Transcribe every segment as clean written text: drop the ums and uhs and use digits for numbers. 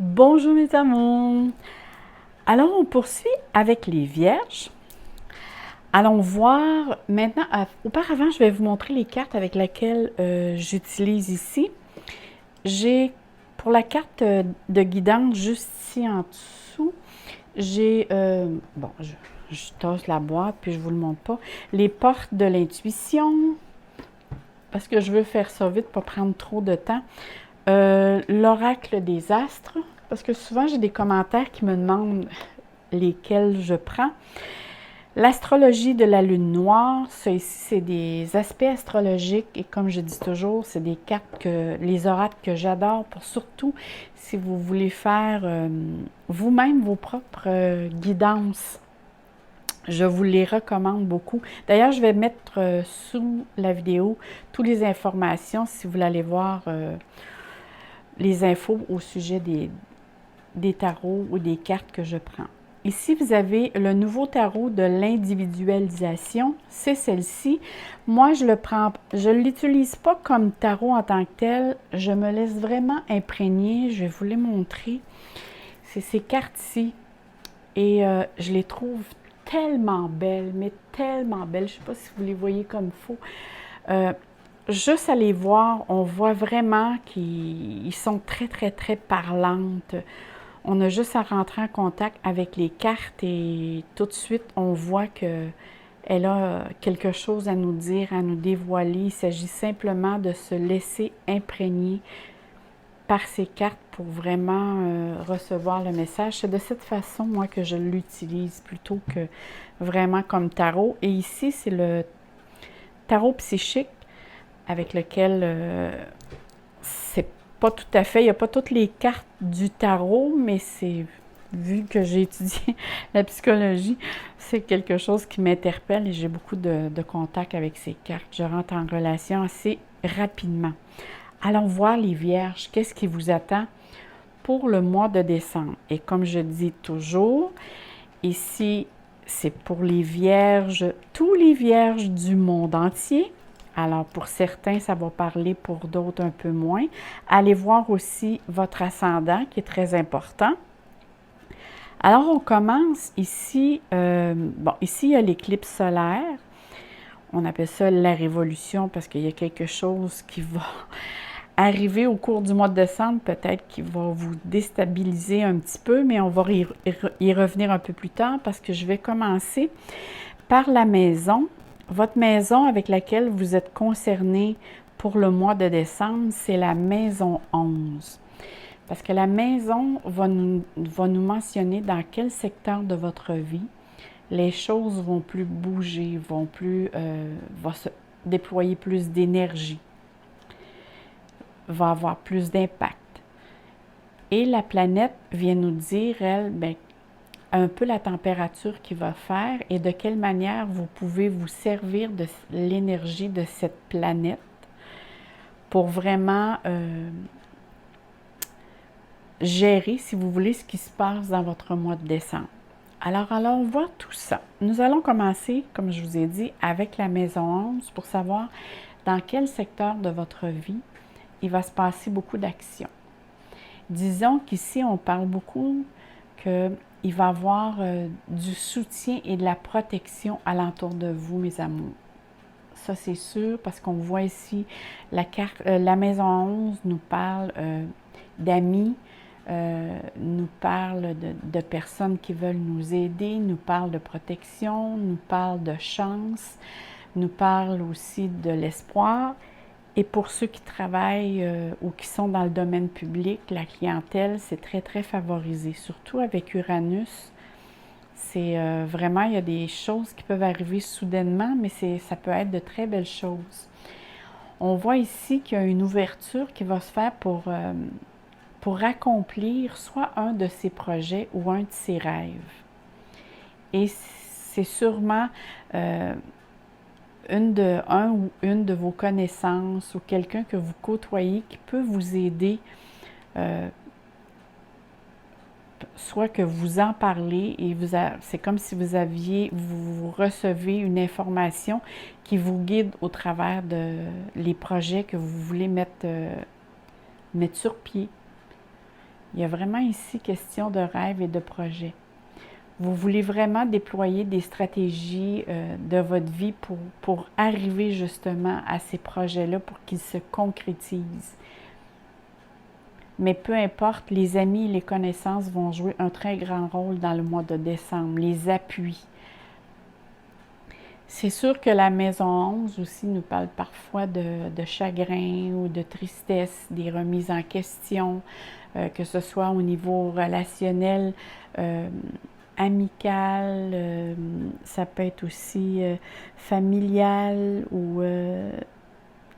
Bonjour mes amours! Alors on poursuit avec les vierges. Allons voir maintenant, auparavant je vais vous montrer les cartes avec lesquelles j'utilise ici. J'ai pour la carte de guidance juste ici en dessous, j'ai, bon je tasse la boîte puis je vous le montre pas, les portes de l'intuition, parce que je veux faire ça vite, pas prendre trop de temps. L'oracle des astres, parce que souvent j'ai des commentaires qui me demandent lesquels je prends. L'astrologie de la lune noire, ça ici c'est des aspects astrologiques et comme je dis toujours, c'est des cartes les oracles que j'adore pour surtout si vous voulez faire vous-même vos propres guidances. Je vous les recommande beaucoup. D'ailleurs, je vais mettre sous la vidéo toutes les informations si vous voulez aller voir les infos au sujet des tarots ou des cartes que je prends. Ici, vous avez le nouveau tarot de l'individualisation. C'est celle-ci. Moi, je ne l'utilise pas comme tarot en tant que tel. Je me laisse vraiment imprégner. Je vais vous les montrer. C'est ces cartes-ci. Et je les trouve tellement belles, mais tellement belles. Je ne sais pas si vous les voyez comme il faut. Juste à les voir, on voit vraiment qu'ils sont très, très, très parlantes. On a juste à rentrer en contact avec les cartes et tout de suite, on voit qu'elle a quelque chose à nous dire, à nous dévoiler. Il s'agit simplement de se laisser imprégner par ces cartes pour vraiment recevoir le message. C'est de cette façon, moi, que je l'utilise plutôt que vraiment comme tarot. Et ici, c'est le tarot psychique avec lequel c'est pas tout à fait, il n'y a pas toutes les cartes du tarot, mais c'est, vu que j'ai étudié la psychologie, c'est quelque chose qui m'interpelle et j'ai beaucoup de contacts avec ces cartes. Je rentre en relation assez rapidement. Allons voir les vierges, qu'est-ce qui vous attend pour le mois de décembre. Et comme je dis toujours, ici, c'est pour les vierges, tous les vierges du monde entier. Alors, pour certains, ça va parler, pour d'autres, un peu moins. Allez voir aussi votre ascendant, qui est très important. Alors, on commence ici. Bon, ici, il y a l'éclipse solaire. On appelle ça la révolution parce qu'il y a quelque chose qui va arriver au cours du mois de décembre, peut-être qui va vous déstabiliser un petit peu, mais on va y revenir un peu plus tard parce que je vais commencer par la maison. Votre maison avec laquelle vous êtes concerné pour le mois de décembre, c'est la maison 11. Parce que la maison va nous mentionner dans quel secteur de votre vie les choses vont plus bouger, vont se déployer plus d'énergie, va avoir plus d'impact. Et la planète vient nous dire, elle, bien, un peu la température qu'il va faire et de quelle manière vous pouvez vous servir de l'énergie de cette planète pour vraiment gérer, si vous voulez, ce qui se passe dans votre mois de décembre. Alors, allons voir tout ça. Nous allons commencer, comme je vous ai dit, avec la maison 11 pour savoir dans quel secteur de votre vie il va se passer beaucoup d'actions. Disons qu'ici, on parle beaucoup qu'il va y avoir du soutien et de la protection alentour de vous, mes amours. Ça, c'est sûr, parce qu'on voit ici, la maison 11 nous parle d'amis, nous parle de personnes qui veulent nous aider, nous parle de protection, nous parle de chance, nous parle aussi de l'espoir. Et pour ceux qui travaillent ou qui sont dans le domaine public, la clientèle, c'est très, très favorisé. Surtout avec Uranus, c'est vraiment, il y a des choses qui peuvent arriver soudainement, mais ça peut être de très belles choses. On voit ici qu'il y a une ouverture qui va se faire pour accomplir soit un de ses projets ou un de ses rêves. Et c'est sûrement un ou une de vos connaissances ou quelqu'un que vous côtoyez qui peut vous aider, soit que vous en parlez et c'est comme si vous recevez une information qui vous guide au travers les projets que vous voulez mettre sur pied. Il y a vraiment ici question de rêve et de projet. Vous voulez vraiment déployer des stratégies de votre vie pour arriver justement à ces projets-là, pour qu'ils se concrétisent. Mais peu importe, les amis et les connaissances vont jouer un très grand rôle dans le mois de décembre, les appuis. C'est sûr que la maison 11 aussi nous parle parfois de chagrin ou de tristesse, des remises en question, que ce soit au niveau relationnel, amical, ça peut être aussi familial ou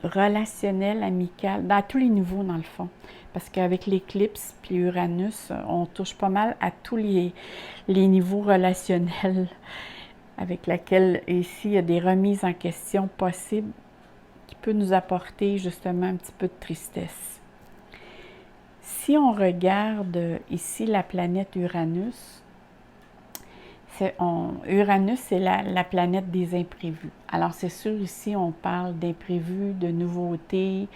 relationnel, amical, à tous les niveaux dans le fond. Parce qu'avec l'éclipse puis Uranus, on touche pas mal à tous les niveaux relationnels avec laquelle ici il y a des remises en question possibles qui peut nous apporter justement un petit peu de tristesse. Si on regarde ici la planète Uranus, Uranus, c'est la planète des imprévus. Alors, c'est sûr, ici, on parle d'imprévus, de nouveautés,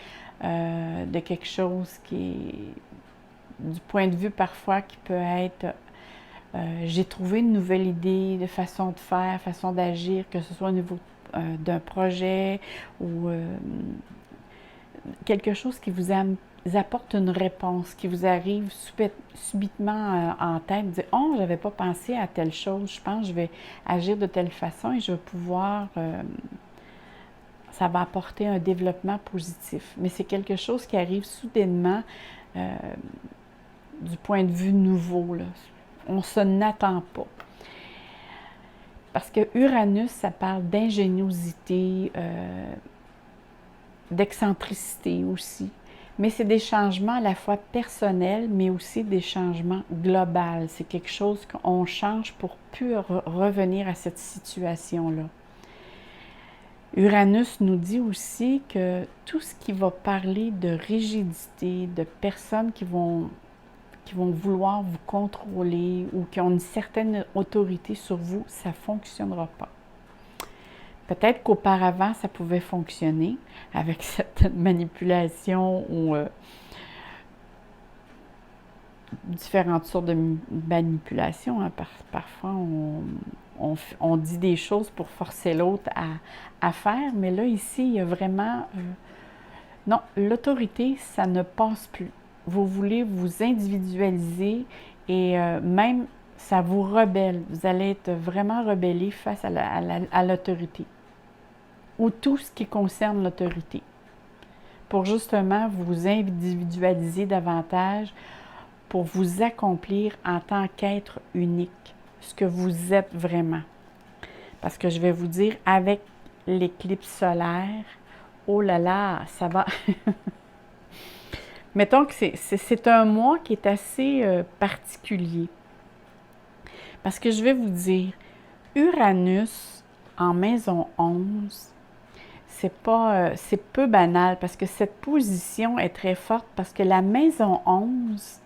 de quelque chose qui est, du point de vue parfois, qui peut être j'ai trouvé une nouvelle idée de façon de faire, façon d'agir, que ce soit au niveau d'un projet ou quelque chose qui vous apporte une réponse, qui vous arrive subitement en tête, vous dites « Oh, je n'avais pas pensé à telle chose, je pense que je vais agir de telle façon et je vais pouvoir… ça va apporter un développement positif. » Mais c'est quelque chose qui arrive soudainement du point de vue nouveau, là. On ne s'en attend pas. Parce que Uranus, ça parle d'ingéniosité, d'excentricité aussi. Mais c'est des changements à la fois personnels, mais aussi des changements globaux. C'est quelque chose qu'on change pour plus revenir à cette situation-là. Uranus nous dit aussi que tout ce qui va parler de rigidité, de personnes qui vont vouloir vous contrôler ou qui ont une certaine autorité sur vous, ça ne fonctionnera pas. Peut-être qu'auparavant, ça pouvait fonctionner avec certaines manipulations ou différentes sortes de manipulations. Hein. Parfois, on dit des choses pour forcer l'autre à faire, mais là, ici, il y a vraiment… non, l'autorité, ça ne passe plus. Vous voulez vous individualiser et même ça vous rebelle. Vous allez être vraiment rebellé face à l'autorité ou tout ce qui concerne l'autorité pour justement vous individualiser davantage, pour vous accomplir en tant qu'être unique, ce que vous êtes vraiment. Parce que je vais vous dire, avec l'éclipse solaire, oh là là, ça va… Mettons que c'est un mois qui est assez particulier. Parce que je vais vous dire, Uranus en maison 11, c'est peu banal parce que cette position est très forte parce que la maison 11,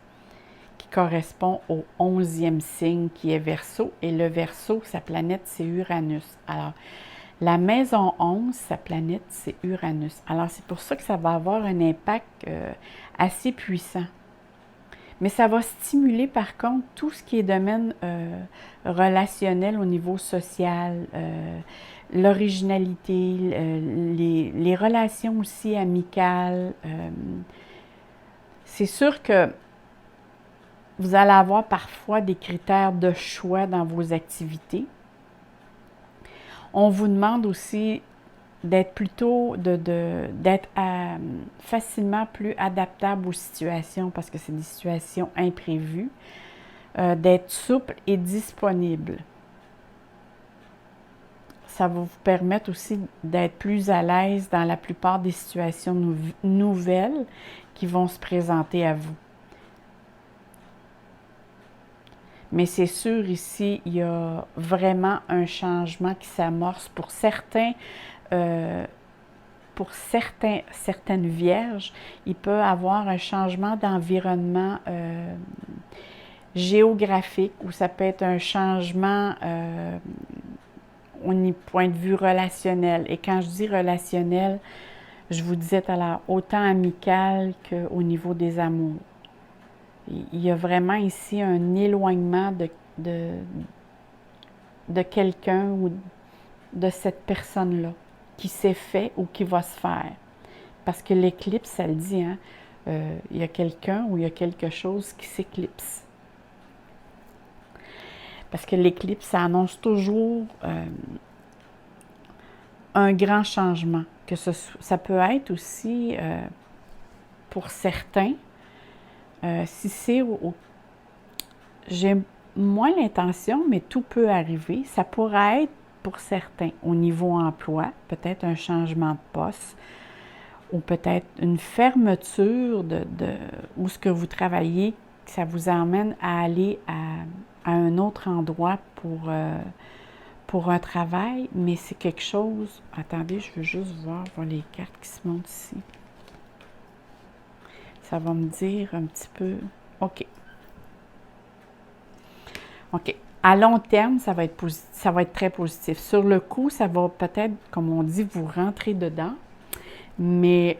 qui correspond au 11e signe qui est Verseau, et le Verseau, sa planète, c'est Uranus. Alors, la maison 11, sa planète, c'est Uranus. Alors, c'est pour ça que ça va avoir un impact assez puissant. Mais ça va stimuler, par contre, tout ce qui est domaine relationnel au niveau social, l'originalité, les relations aussi amicales. C'est sûr que vous allez avoir parfois des critères de choix dans vos activités. On vous demande aussi d'être plutôt, d'être facilement plus adaptable aux situations parce que c'est des situations imprévues, d'être souple et disponible. Ça va vous permettre aussi d'être plus à l'aise dans la plupart des situations nouvelles qui vont se présenter à vous. Mais c'est sûr, ici, il y a vraiment un changement qui s'amorce pour certaines vierges. Il peut avoir un changement d'environnement géographique ou ça peut être un changement au point de vue relationnel. Et quand je dis relationnel, je vous disais tout à l'heure, autant amical qu'au niveau des amours. Il y a vraiment ici un éloignement de quelqu'un ou de cette personne-là qui s'est fait ou qui va se faire. Parce que l'éclipse, ça le dit, hein? Il y a quelqu'un ou il y a quelque chose qui s'éclipse. Parce que l'éclipse, ça annonce toujours un grand changement. Que ça peut être aussi, pour certains, si c'est j'ai moins l'intention, mais tout peut arriver. Ça pourrait être pour certains au niveau emploi, peut-être un changement de poste, ou peut-être une fermeture où ce que vous travaillez, que ça vous emmène à aller à un autre endroit pour un travail, mais c'est quelque chose... Attendez, je veux juste voir les cartes qui se montent ici. Ça va me dire un petit peu... OK. OK. À long terme, ça va être positif, ça va être très positif. Sur le coup, ça va peut-être, comme on dit, vous rentrer dedans, mais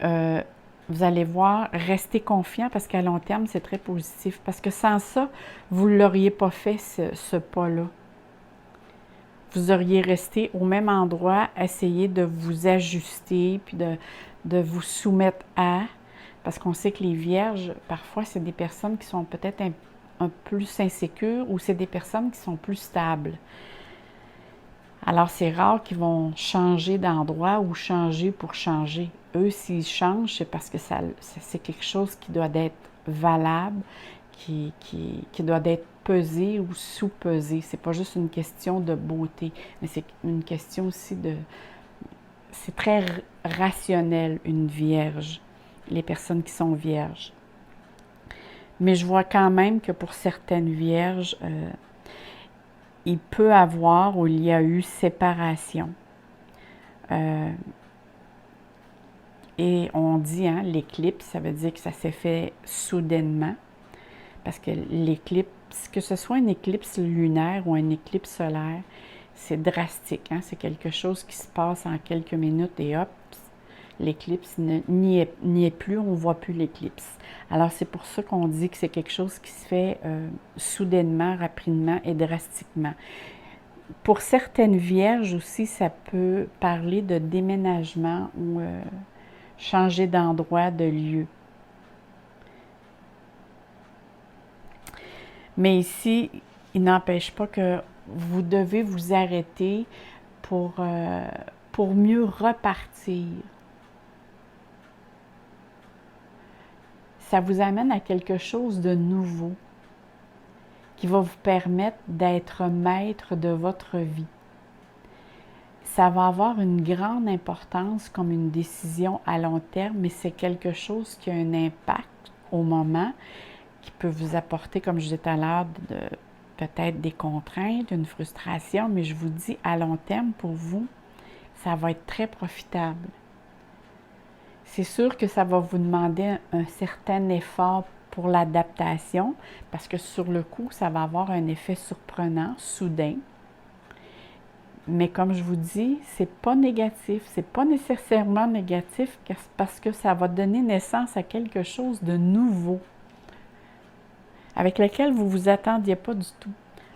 vous allez voir, restez confiant parce qu'à long terme, c'est très positif. Parce que sans ça, vous ne l'auriez pas fait, ce pas-là. Vous auriez resté au même endroit, essayé de vous ajuster, puis de vous soumettre à... Parce qu'on sait que les vierges, parfois, c'est des personnes qui sont peut-être un plus insécures ou c'est des personnes qui sont plus stables. Alors, c'est rare qu'ils vont changer d'endroit ou changer pour changer. Eux, s'ils changent, c'est parce que c'est quelque chose qui doit être valable, qui doit être pesé ou sous-pesé. C'est pas juste une question de beauté, mais c'est une question aussi de... C'est très rationnel, une vierge, les personnes qui sont vierges. Mais je vois quand même que pour certaines vierges, il peut avoir ou il y a eu séparation. Et on dit, hein, l'éclipse, ça veut dire que ça s'est fait soudainement. Parce que l'éclipse, que ce soit une éclipse lunaire ou une éclipse solaire, c'est drastique. Hein? C'est quelque chose qui se passe en quelques minutes et hop, l'éclipse n'y est plus, on ne voit plus l'éclipse. Alors c'est pour ça qu'on dit que c'est quelque chose qui se fait soudainement, rapidement et drastiquement. Pour certaines vierges aussi, ça peut parler de déménagement ou changer d'endroit, de lieu. Mais ici, il n'empêche pas que vous devez vous arrêter pour mieux repartir. Ça vous amène à quelque chose de nouveau qui va vous permettre d'être maître de votre vie. Ça va avoir une grande importance comme une décision à long terme, mais c'est quelque chose qui a un impact au moment, qui peut vous apporter, comme je disais tout à l'heure, peut-être des contraintes, une frustration, mais je vous dis, à long terme, pour vous, ça va être très profitable. C'est sûr que ça va vous demander un certain effort pour l'adaptation, parce que sur le coup, ça va avoir un effet surprenant, soudain. Mais comme je vous dis, c'est pas négatif, c'est pas nécessairement négatif parce que ça va donner naissance à quelque chose de nouveau, avec lequel vous ne vous attendiez pas du tout.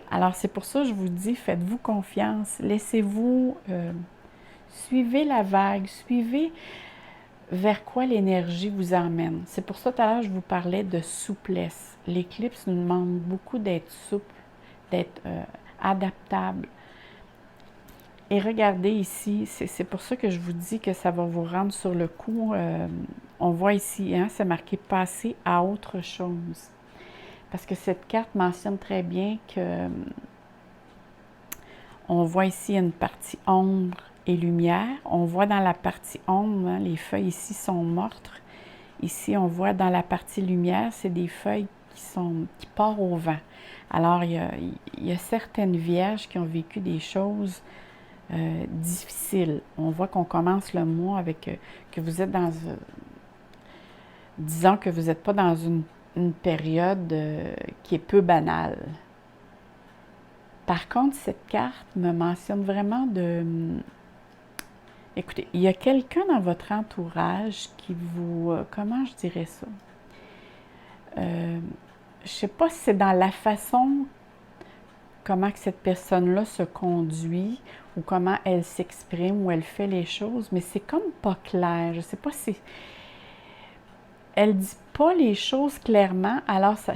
Alors c'est pour ça que je vous dis, faites-vous confiance, laissez-vous, suivez la vague, suivez vers quoi l'énergie vous emmène. C'est pour ça tout à l'heure je vous parlais de souplesse. L'éclipse nous demande beaucoup d'être souple, d'être adaptable. Et regardez ici, c'est pour ça que je vous dis que ça va vous rendre sur le coup. On voit ici, hein, c'est marqué « passer à autre chose ». Parce que cette carte mentionne très bien que on voit ici une partie ombre et lumière. On voit dans la partie ombre, hein, les feuilles ici sont mortes. Ici, on voit dans la partie lumière, c'est des feuilles qui partent au vent. Alors, il y a certaines vierges qui ont vécu des choses difficiles. On voit qu'on commence le mois avec que vous êtes dans... disons que vous n'êtes pas dans une période qui est peu banale. Par contre, cette carte me mentionne vraiment de... Écoutez, il y a quelqu'un dans votre entourage qui vous... comment je dirais ça? je sais pas si c'est dans la façon comment que cette personne-là se conduit ou comment elle s'exprime ou elle fait les choses, mais c'est comme pas clair. Je sais pas si elle dit pas les choses clairement, alors ça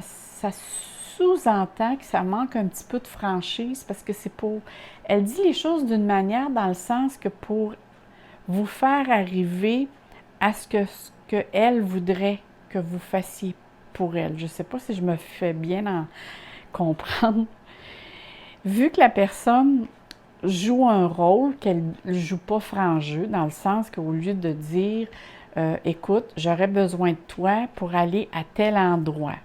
sous-entend que ça manque un petit peu de franchise parce que c'est pour... Elle dit les choses d'une manière dans le sens que pour vous faire arriver à ce que elle voudrait que vous fassiez pour elle. Je ne sais pas si je me fais bien en comprendre. Vu que la personne joue un rôle qu'elle ne joue pas franc jeu, dans le sens qu'au lieu de dire écoute, j'aurais besoin de toi pour aller à tel endroit.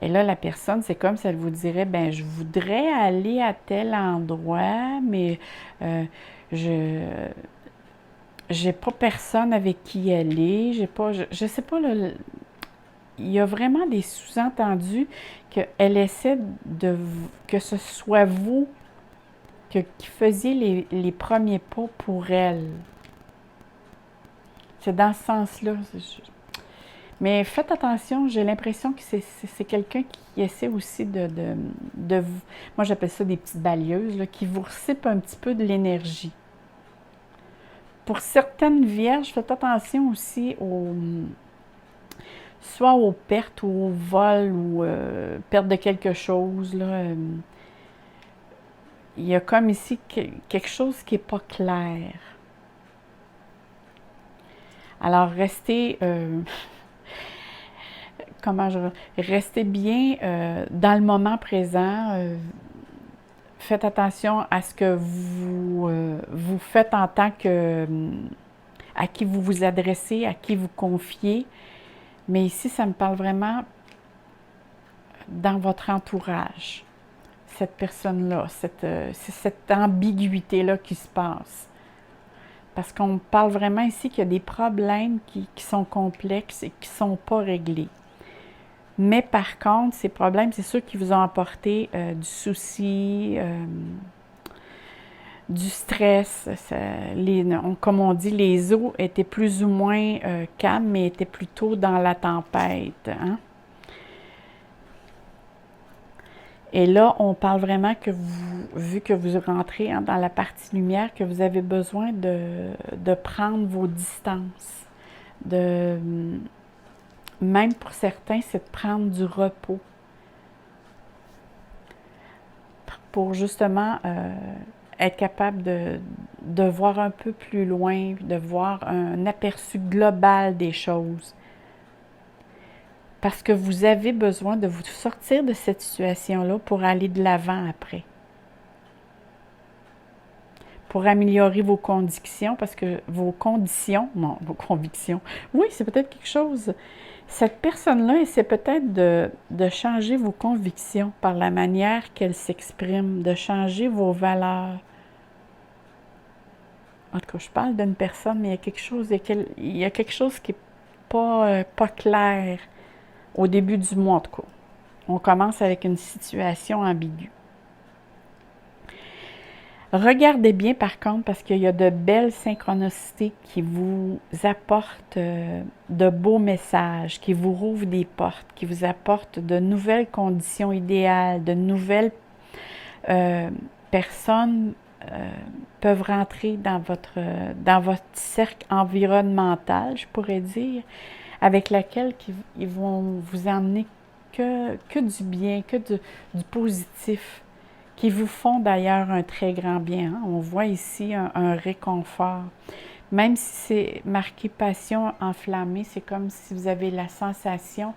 Et là, la personne, c'est comme si elle vous dirait ben je voudrais aller à tel endroit, mais je j'ai pas personne avec qui aller, j'ai pas, je sais pas, là, il y a vraiment des sous-entendus qu'elle essaie de, que ce soit vous qui faisiez les premiers pas pour elle. C'est dans ce sens-là. Mais faites attention, j'ai l'impression que c'est quelqu'un qui essaie aussi de moi j'appelle ça des petites balayeuses, là, qui vous recipe un petit peu de l'énergie. Pour certaines vierges, faites attention aussi soit aux pertes ou au vol ou perte de quelque chose. Là, il y a comme ici quelque chose qui n'est pas clair. Alors, restez bien dans le moment présent. Faites attention à ce que vous faites en tant que... à qui vous vous adressez, à qui vous confiez. Mais ici, ça me parle vraiment dans votre entourage. Cette personne-là, c'est cette ambiguïté-là qui se passe. Parce qu'on parle vraiment ici qu'il y a des problèmes qui sont complexes et qui ne sont pas réglés. Mais par contre, ces problèmes, c'est ceux qui vous ont apporté du souci, du stress. Comme on dit, les eaux étaient plus ou moins calmes, mais étaient plutôt dans la tempête. Hein? Et là, on parle vraiment que vu que vous rentrez dans la partie lumière, que vous avez besoin de prendre vos distances. Même pour certains, c'est de prendre du repos. Pour justement être capable de voir un peu plus loin, de voir un aperçu global des choses. Parce que vous avez besoin de vous sortir de cette situation-là pour aller de l'avant après. Pour améliorer vos conditions, parce que vos convictions, oui, c'est peut-être quelque chose. Cette personne-là essaie peut-être de changer vos convictions par la manière qu'elle s'exprime, de changer vos valeurs. En tout cas, je parle d'une personne, mais il y a quelque chose qui n'est pas clair au début du mois, en tout cas. On commence avec une situation ambiguë. Regardez bien par contre parce qu'il y a de belles synchronicités qui vous apportent de beaux messages, qui vous rouvrent des portes, qui vous apportent de nouvelles conditions idéales, de nouvelles personnes peuvent rentrer dans votre cercle environnemental, je pourrais dire, avec laquelle ils vont vous emmener que du bien, du positif, qui vous font d'ailleurs un très grand bien. Hein? On voit ici un réconfort. Même si c'est marqué passion enflammée, c'est comme si vous avez la sensation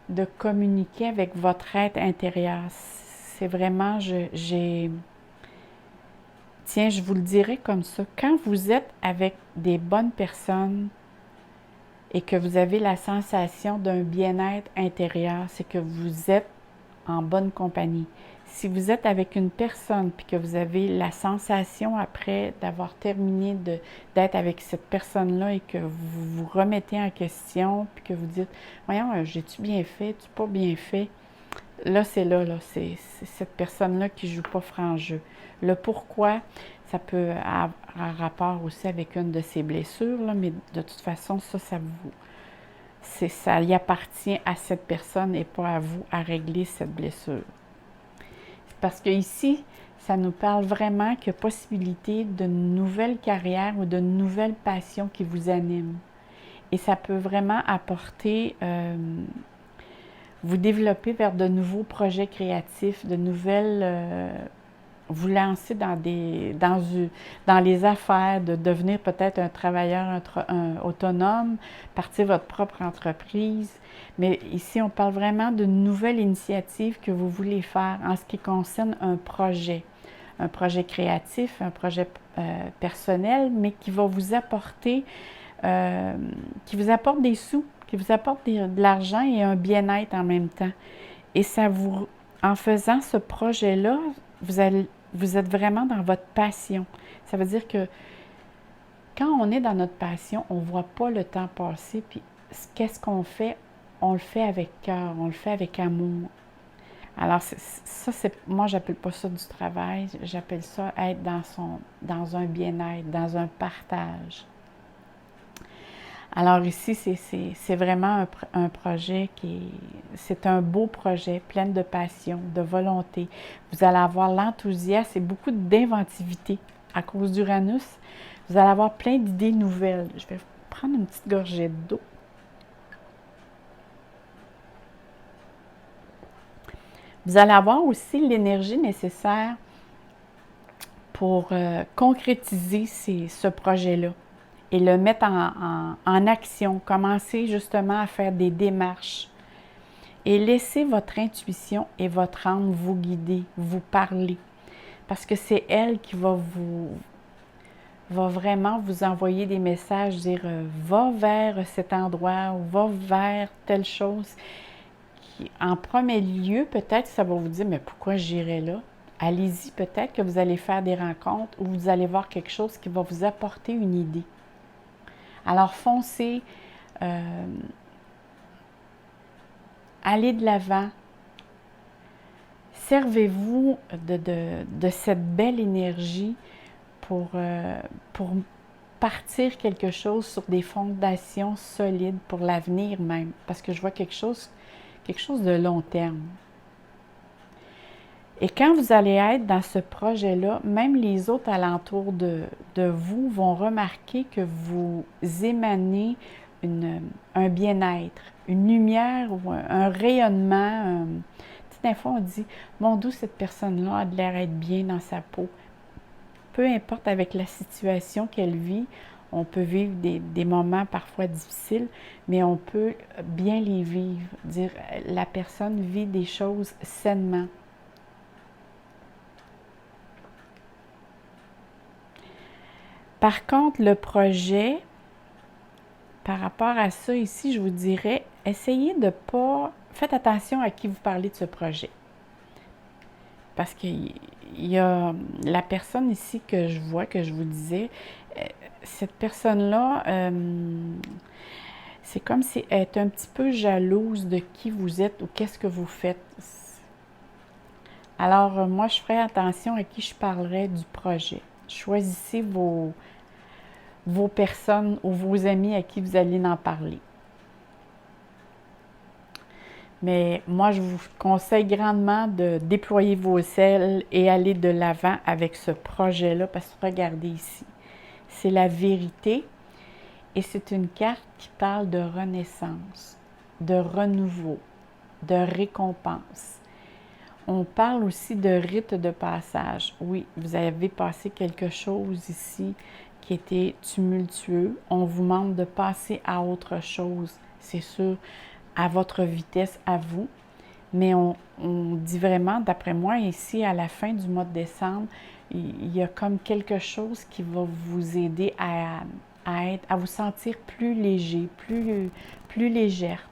de communiquer avec votre être intérieur. C'est vraiment, tiens, je vous le dirais comme ça. Quand vous êtes avec des bonnes personnes et que vous avez la sensation d'un bien-être intérieur, c'est que vous êtes en bonne compagnie. Si vous êtes avec une personne puis que vous avez la sensation après d'avoir terminé d'être avec cette personne-là et que vous vous remettez en question puis que vous dites « Voyons, j'ai-tu bien fait? Tu pas bien fait? » Là, c'est cette personne-là qui ne joue pas franc jeu. Le pourquoi, ça peut avoir rapport aussi avec une de ses blessures, là, mais de toute façon, ça Ça y appartient à cette personne et pas à vous à régler cette blessure. Parce que ici, ça nous parle vraiment qu'il y a possibilité d'une nouvelle carrière ou d'une nouvelle passion qui vous anime. Et ça peut vraiment apporter, vous développer vers de nouveaux projets créatifs, de nouvelles, vous lancer dans les affaires, de devenir peut-être un travailleur autonome, partir votre propre entreprise. Mais ici, on parle vraiment d'une nouvelle initiative que vous voulez faire en ce qui concerne un projet créatif, un projet personnel, mais qui va vous apporter, qui vous apporte des sous, qui vous apporte de l'argent et un bien-être en même temps. Et en faisant ce projet-là, vous êtes vraiment dans votre passion. Ça veut dire que quand on est dans notre passion, on ne voit pas le temps passer. Puis qu'est-ce qu'on fait? On le fait avec cœur, on le fait avec amour. Alors moi, j'appelle pas ça du travail, j'appelle ça être dans un bien-être, dans un partage. Alors ici, c'est vraiment un projet c'est un beau projet, plein de passion, de volonté. Vous allez avoir l'enthousiasme et beaucoup d'inventivité à cause d'Uranus. Vous allez avoir plein d'idées nouvelles. Je vais prendre une petite gorgée d'eau. Vous allez avoir aussi l'énergie nécessaire pour concrétiser ce projet-là et le mettre en action. Commencer justement à faire des démarches et laisser votre intuition et votre âme vous guider, vous parler. Parce que c'est elle qui va vraiment vous envoyer des messages, dire va vers cet endroit ou va vers telle chose. En premier lieu, peut-être ça va vous dire, mais pourquoi j'irai là? Allez-y, peut-être que vous allez faire des rencontres ou vous allez voir quelque chose qui va vous apporter une idée. Alors foncez, allez de l'avant, servez-vous de cette belle énergie pour partir quelque chose sur des fondations solides pour l'avenir même, parce que je vois quelque chose de long terme. Et quand vous allez être dans ce projet-là, même les autres alentours de vous vont remarquer que vous émanez un bien-être, une lumière ou un rayonnement. Des fois, on dit « Mon Dieu, cette personne-là a de l'air d'être bien dans sa peau. » Peu importe avec la situation qu'elle vit, on peut vivre des moments parfois difficiles, mais on peut bien les vivre. Dire la personne vit des choses sainement. Par contre, le projet, par rapport à ça ici, je vous dirais, essayez de pas... Faites attention à qui vous parlez de ce projet. Parce qu'il y a la personne ici que je vois, que je vous disais, cette personne-là, c'est comme si elle est un petit peu jalouse de qui vous êtes ou qu'est-ce que vous faites. Alors, moi, je ferai attention à qui je parlerai du projet. Choisissez vos personnes ou vos amis à qui vous allez en parler. Mais moi, je vous conseille grandement de déployer vos ailes et aller de l'avant avec ce projet-là, parce que regardez ici, c'est la vérité et c'est une carte qui parle de renaissance, de renouveau, de récompense. On parle aussi de rite de passage. Oui, vous avez passé quelque chose ici qui était tumultueux. On vous demande de passer à autre chose, c'est sûr, à votre vitesse, à vous. Mais on dit vraiment, d'après moi, ici, à la fin du mois de décembre, il y a comme quelque chose qui va vous aider à vous sentir plus léger, plus légère.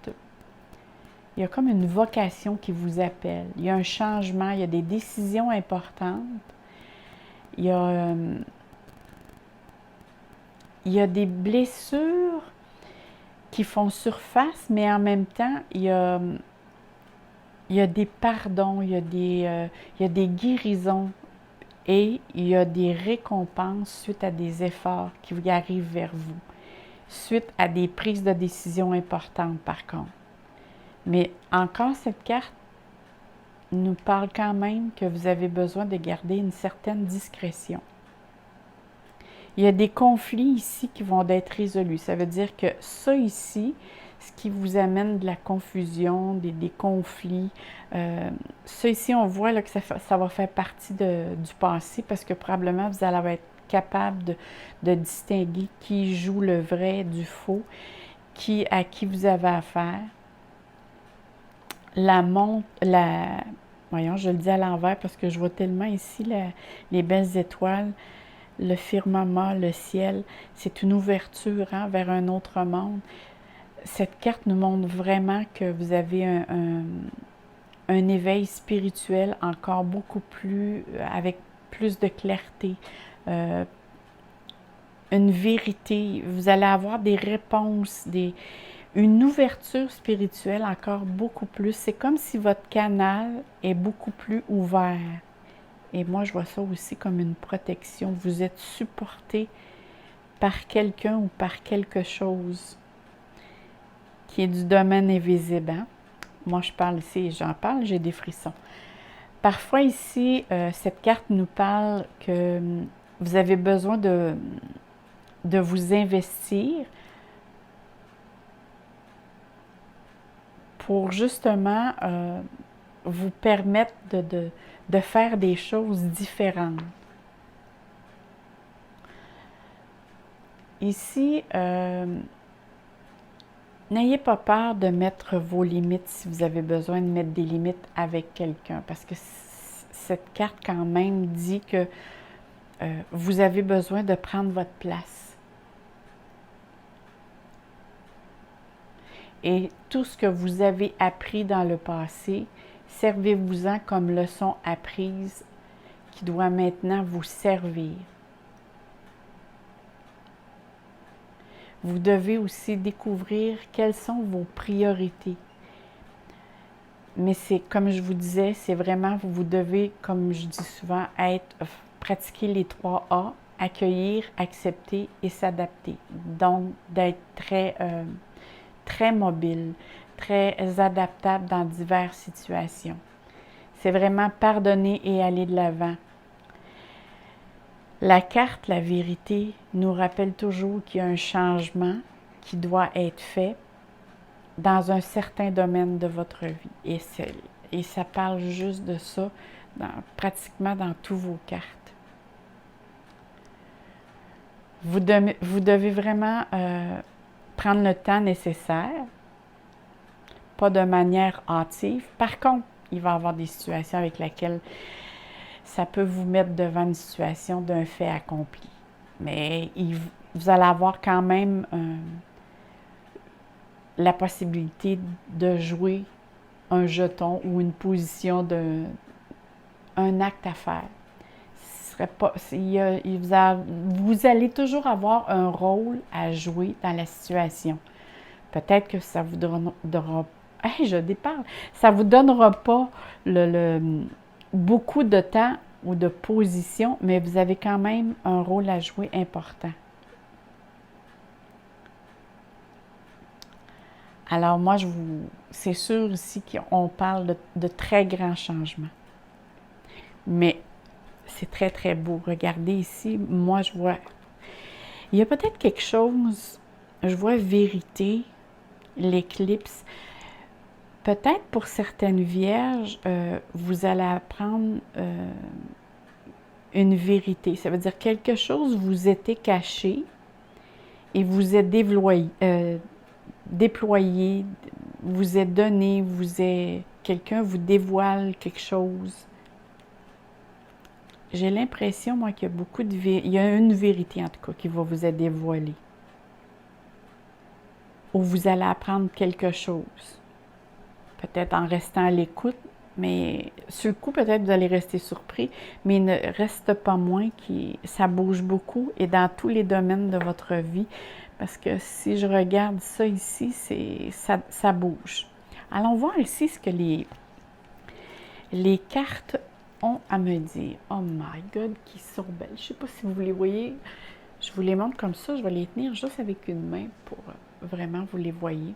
Il y a comme une vocation qui vous appelle. Il y a un changement, il y a des décisions importantes. Il y a des blessures qui font surface, mais en même temps, il y a des pardons, il y a des guérisons et il y a des récompenses suite à des efforts qui arrivent vers vous. suite à des prises de décision importantes, par contre. Mais encore, cette carte nous parle quand même que vous avez besoin de garder une certaine discrétion. Il y a des conflits ici qui vont être résolus. Ça veut dire que ça ici, ce qui vous amène de la confusion, des conflits, ça ici, on voit là, que ça va faire partie du passé parce que probablement vous allez être capable de distinguer qui joue le vrai du faux, à qui vous avez affaire. Voyons, je le dis à l'envers parce que je vois tellement ici les belles étoiles, le firmament, le ciel. C'est une ouverture vers un autre monde. Cette carte nous montre vraiment que vous avez un éveil spirituel encore beaucoup plus, avec plus de clarté, une vérité. Vous allez avoir des réponses, une ouverture spirituelle encore beaucoup plus. C'est comme si votre canal est beaucoup plus ouvert. Et moi, je vois ça aussi comme une protection. Vous êtes supporté par quelqu'un ou par quelque chose qui est du domaine invisible. Hein? Moi, je parle ici et j'en parle, j'ai des frissons. Parfois ici, cette carte nous parle que vous avez besoin de vous investir pour justement vous permettre de faire des choses différentes. Ici, n'ayez pas peur de mettre vos limites si vous avez besoin de mettre des limites avec quelqu'un, parce que cette carte quand même dit que vous avez besoin de prendre votre place. Et tout ce que vous avez appris dans le passé, servez-vous-en comme leçon apprise qui doit maintenant vous servir. Vous devez aussi découvrir quelles sont vos priorités. Mais c'est comme je vous disais, c'est vraiment, vous devez, comme je dis souvent, pratiquer les 3 A, accueillir, accepter et s'adapter. Donc, d'être très mobile, très adaptable dans diverses situations. C'est vraiment pardonner et aller de l'avant. La carte, la vérité, nous rappelle toujours qu'il y a un changement qui doit être fait dans un certain domaine de votre vie. Et ça parle juste de ça pratiquement dans tous vos cartes. Vous devez vraiment prendre le temps nécessaire, pas de manière hâtive. Par contre, il va y avoir des situations avec lesquelles ça peut vous mettre devant une situation d'un fait accompli. Mais vous allez avoir quand même la possibilité de jouer un jeton ou une position un acte à faire. Vous allez toujours avoir un rôle à jouer dans la situation. Peut-être que ça vous donnera ça vous donnera pas beaucoup de temps ou de position, mais vous avez quand même un rôle à jouer important. Alors moi, c'est sûr ici qu'on parle de très grands changements. Mais c'est très, très beau. Regardez ici, moi je vois, il y a peut-être quelque chose, je vois vérité, l'éclipse. Peut-être pour certaines vierges, vous allez apprendre une vérité. Ça veut dire quelque chose vous était caché et vous est déployé, vous est donné, quelqu'un vous dévoile quelque chose. J'ai l'impression, moi, qu'il y a il y a une vérité, en tout cas, qui va vous être dévoilée. Ou vous allez apprendre quelque chose. Peut-être en restant à l'écoute, mais sur le coup, peut-être vous allez rester surpris, mais il ne reste pas moins que ça bouge beaucoup et dans tous les domaines de votre vie. Parce que si je regarde ça ici, ça bouge. Allons voir ici ce que les cartes ont à me dire. Oh my God, qui sont belles. Je ne sais pas si vous les voyez. Je vous les montre comme ça. Je vais les tenir juste avec une main pour vraiment vous les voyez.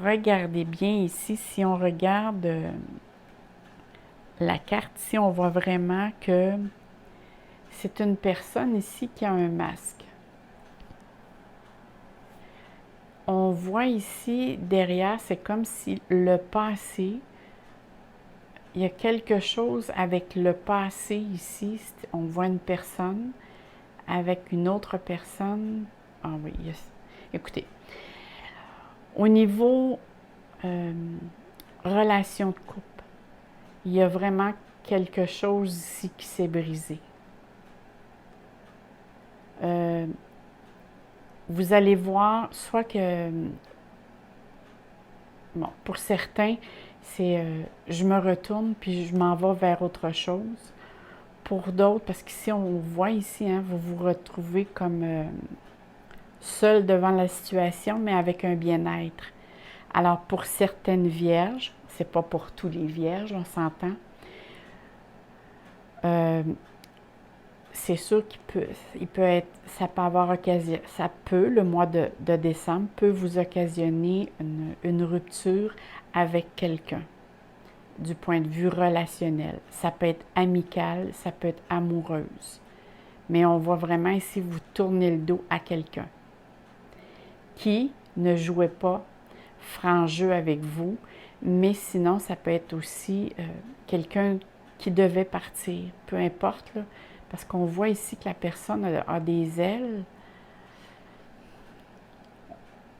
Regardez bien ici. Si on regarde la carte ici, on voit vraiment que c'est une personne ici qui a un masque. On voit ici derrière, c'est comme si le passé, il y a quelque chose avec le passé ici. On voit une personne avec une autre personne. Ah oui, écoutez, au niveau relation de couple, il y a vraiment quelque chose ici qui s'est brisé. Vous allez voir, soit que, bon, pour certains, c'est je me retourne puis je m'en vais vers autre chose. Pour d'autres, parce qu'ici, on voit ici, hein, vous vous retrouvez comme seul devant la situation, mais avec un bien-être. Alors, pour certaines vierges, c'est pas pour tous les vierges, on s'entend, c'est sûr il peut être, ça peut avoir occasion, ça peut, le mois de décembre, peut vous occasionner une rupture avec quelqu'un, du point de vue relationnel. Ça peut être amical, ça peut être amoureuse. Mais on voit vraiment ici, vous tournez le dos à quelqu'un qui ne jouait pas franc jeu avec vous, mais sinon, ça peut être aussi quelqu'un qui devait partir, peu importe, là, parce qu'on voit ici que la personne a des ailes.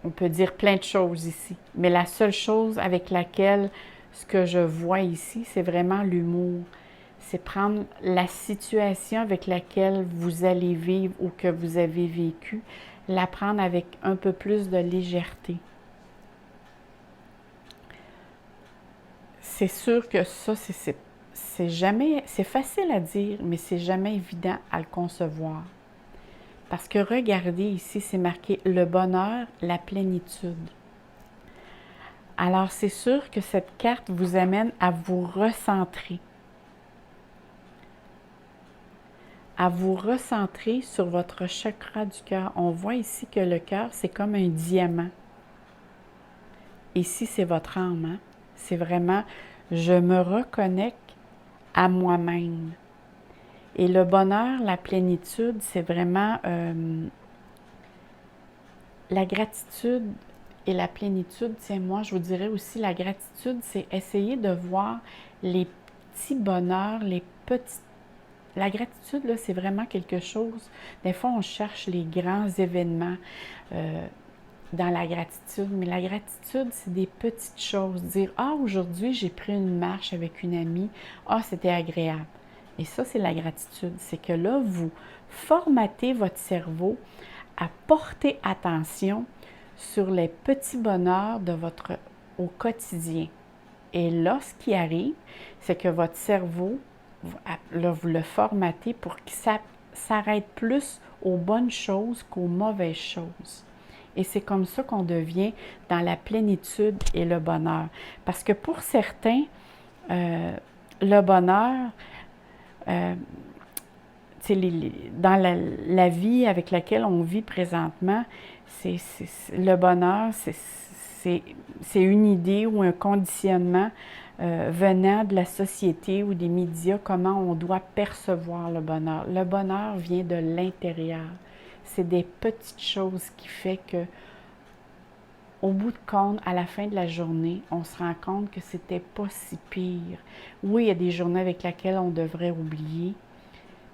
On peut dire plein de choses ici, mais la seule chose avec laquelle, ce que je vois ici, c'est vraiment l'humour. C'est prendre la situation avec laquelle vous allez vivre ou que vous avez vécu, la prendre avec un peu plus de légèreté. C'est sûr que ça, c'est jamais, c'est facile à dire, mais c'est jamais évident à le concevoir. Parce que regardez ici, c'est marqué le bonheur, la plénitude. Alors, c'est sûr que cette carte vous amène à vous recentrer. À vous recentrer sur votre chakra du cœur. On voit ici que le cœur, c'est comme un diamant. Ici, c'est votre âme. Hein? C'est vraiment, je me reconnecte à moi-même. Et le bonheur, la plénitude, c'est vraiment la gratitude et la plénitude. Tiens, moi, je vous dirais aussi, la gratitude, c'est essayer de voir les petits bonheurs, les petites. La gratitude, là, c'est vraiment quelque chose. Des fois, on cherche les grands événements dans la gratitude, mais la gratitude, c'est des petites choses. Dire, ah, aujourd'hui, j'ai pris une marche avec une amie. Ah, c'était agréable. Et ça, c'est la gratitude. C'est que là, vous formatez votre cerveau à porter attention sur les petits bonheurs de au quotidien. Et là, ce qui arrive, c'est que votre cerveau, là, vous le formatez pour qu'il s'arrête plus aux bonnes choses qu'aux mauvaises choses. Et c'est comme ça qu'on devient dans la plénitude et le bonheur. Parce que pour certains, le bonheur, dans la vie avec laquelle on vit présentement, le bonheur, c'est une idée ou un conditionnement venant de la société ou des médias, comment on doit percevoir le bonheur. Le bonheur vient de l'intérieur. C'est des petites choses qui font que, au bout de compte, à la fin de la journée, on se rend compte que c'était pas si pire. Oui, il y a des journées avec lesquelles on devrait oublier,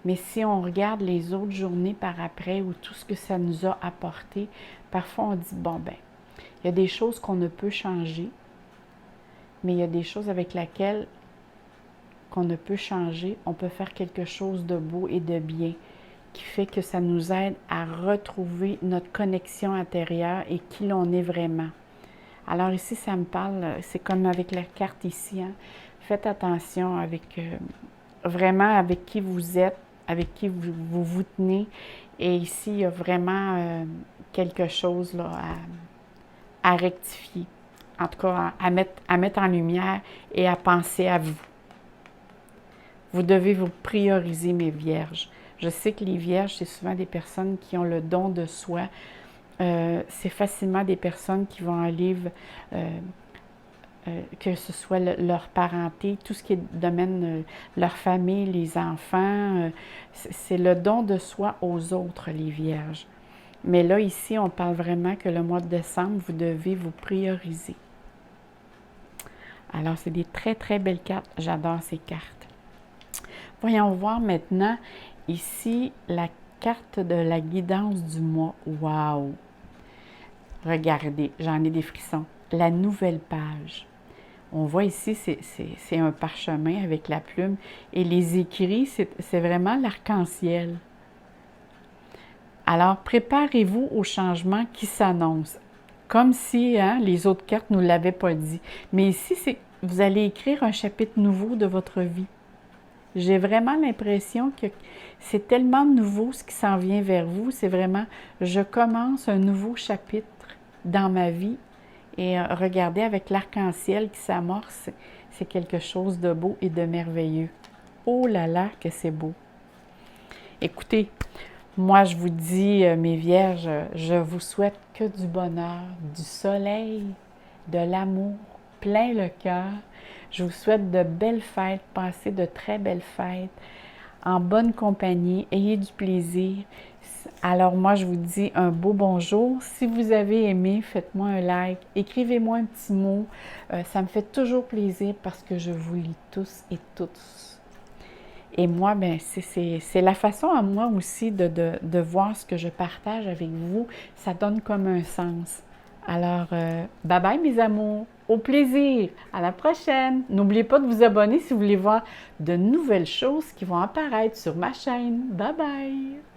mais si on regarde les autres journées par après ou tout ce que ça nous a apporté, parfois on dit, bon ben, il y a des choses qu'on ne peut changer, mais il y a des choses avec lesquelles qu'on ne peut changer. On peut faire quelque chose de beau et de bien qui fait que ça nous aide à retrouver notre connexion intérieure et qui l'on est vraiment. Alors ici, ça me parle, c'est comme avec la carte ici. Hein? Faites attention avec vraiment avec qui vous êtes, avec qui vous tenez. Et ici, il y a vraiment quelque chose là, à rectifier. En tout cas, à mettre en lumière et à penser à vous. Vous devez vous prioriser, mes vierges. Je sais que les vierges, c'est souvent des personnes qui ont le don de soi. C'est facilement des personnes qui vont aller, que ce soit leur parenté, tout ce qui est domaine, leur famille, les enfants, c'est le don de soi aux autres, les vierges. Mais là, ici, on parle vraiment que le mois de décembre, vous devez vous prioriser. Alors, c'est des très, très belles cartes. J'adore ces cartes. Voyons voir maintenant, ici, la carte de la guidance du mois. Wow! Regardez, j'en ai des frissons. La nouvelle page. On voit ici, c'est un parchemin avec la plume. Et les écrits, c'est vraiment l'arc-en-ciel. Alors, préparez-vous au changement qui s'annonce. Comme si les autres cartes ne nous l'avaient pas dit. Mais ici, vous allez écrire un chapitre nouveau de votre vie. J'ai vraiment l'impression que c'est tellement nouveau ce qui s'en vient vers vous. C'est vraiment, je commence un nouveau chapitre dans ma vie. Et regardez, avec l'arc-en-ciel qui s'amorce, c'est quelque chose de beau et de merveilleux. Oh là là, que c'est beau! Écoutez, moi je vous dis, mes vierges, je vous souhaite que du bonheur, du soleil, de l'amour, plein le cœur. Je vous souhaite de belles fêtes, passez de très belles fêtes, en bonne compagnie, ayez du plaisir. Alors moi, je vous dis un beau bonjour. Si vous avez aimé, faites-moi un like, écrivez-moi un petit mot. Ça me fait toujours plaisir parce que je vous lis tous et toutes. Et moi, ben, c'est la façon à moi aussi de voir ce que je partage avec vous. Ça donne comme un sens. Alors, bye bye mes amours, au plaisir, à la prochaine. N'oubliez pas de vous abonner si vous voulez voir de nouvelles choses qui vont apparaître sur ma chaîne. Bye bye!